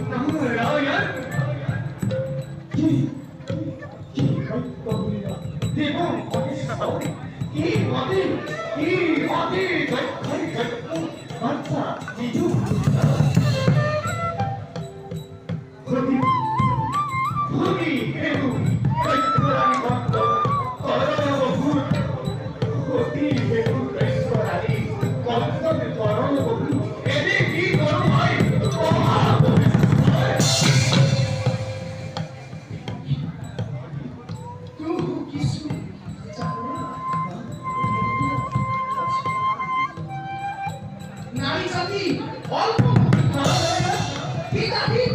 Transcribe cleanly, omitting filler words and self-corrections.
নারায়ণ কি কি সত্য বলিয়া দেব কি মতে আচ্ছা কিছু ভূমি হেতু কৈত্তরানি ভক্ত করণব ভূত গতি হেতু কৈত্তরানি কর্তব্য করণব ভূত এদের কি করো ভাই নারী জাতি অল্প পিতাধীন